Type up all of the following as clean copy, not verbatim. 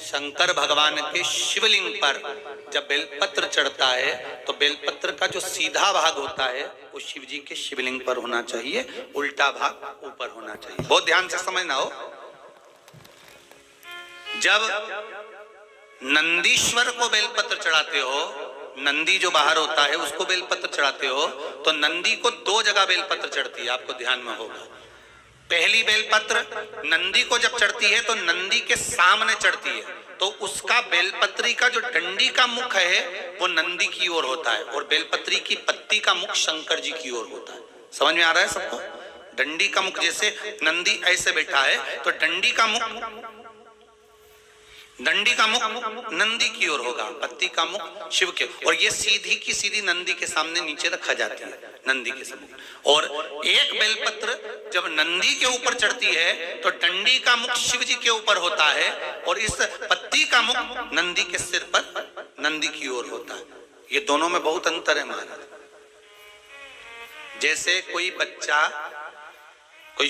शंकर भगवान के शिवलिंग पर जब बेलपत्र चढ़ता है तो बेलपत्र का जो सीधा भाग होता है वो शिव जी के शिवलिंग पर होना चाहिए, उल्टा भाग ऊपर होना चाहिए। बहुत ध्यान से समझना हो। जब नंदीश्वर को बेलपत्र चढ़ाते हो, नंदी जो बाहर होता है उसको बेलपत्र चढ़ाते हो, तो नंदी को दो जगह बेलपत्र चढ़ती है, आपको ध्यान में होगा। पहली बेलपत्र नंदी को जब चढ़ती है तो नंदी के सामने चढ़ती है, तो उसका बेलपत्री का जो डंडी का मुख है वो नंदी की ओर होता है और बेलपत्री की पत्ती का मुख शंकर जी की ओर होता है। समझ में आ रहा है सबको? डंडी का मुख, जैसे नंदी ऐसे बैठा है तो डंडी का मुख नंदी की ओर होगा, पत्ती का मुख शिव के, और ये सीधी की सीधी नंदी के सामने नीचे रखा जाती है, नंदी के सामने। और एक बेलपत्र जब नंदी के ऊपर चढ़ती है तो डंडी का मुख शिव जी के ऊपर होता है और इस पत्ती का मुख नंदी के सिर पर नंदी की ओर होता है। ये दोनों में बहुत अंतर है महाराज। जैसे कोई बच्चा कोई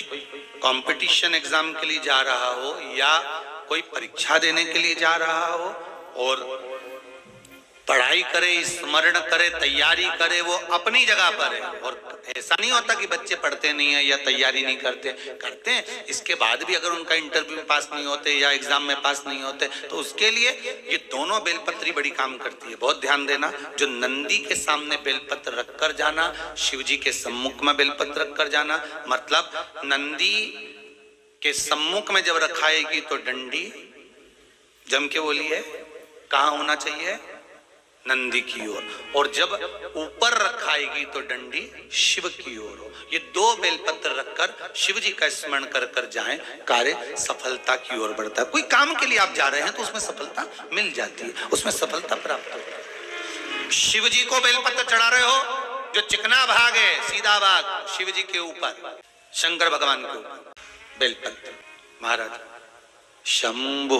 कंपटीशन एग्जाम के लिए जा रहा हो या कोई परीक्षा देने के लिए जा रहा हो और पढ़ाई करे, स्मरण करे, तैयारी करे, वो अपनी जगह पर है। और ऐसा नहीं होता कि बच्चे पढ़ते नहीं है या तैयारी नहीं करते हैं। इसके बाद भी अगर उनका इंटरव्यू में पास नहीं होते या एग्जाम में पास नहीं होते तो उसके लिए ये दोनों बेलपत्री बड़ी काम करती है। बहुत ध्यान देना। जो नंदी के सामने बेलपत्र रखकर जाना, शिव जी के सम्मुख में बेलपत्र रखकर जाना, मतलब नंदी के सम्मुख में जब रखाएगी तो डंडी जम के बोलिए कहाँ होना चाहिए? नंदी की ओर। और जब ऊपर रखाएगी तो डंडी शिव की ओर हो। ये दो बेलपत्र रखकर शिव जी का स्मरण कर कर जाएं, कार्य सफलता की ओर बढ़ता है। कोई काम के लिए आप जा रहे हैं तो उसमें सफलता मिल जाती है, उसमें सफलता प्राप्त होती है। शिव जी को बेलपत्र चढ़ा रहे हो, जो चिकना भाग है, सीधा भाग शिव जी के ऊपर, शंकर भगवान के ऊपर बेलपत्र। महाराज शंभू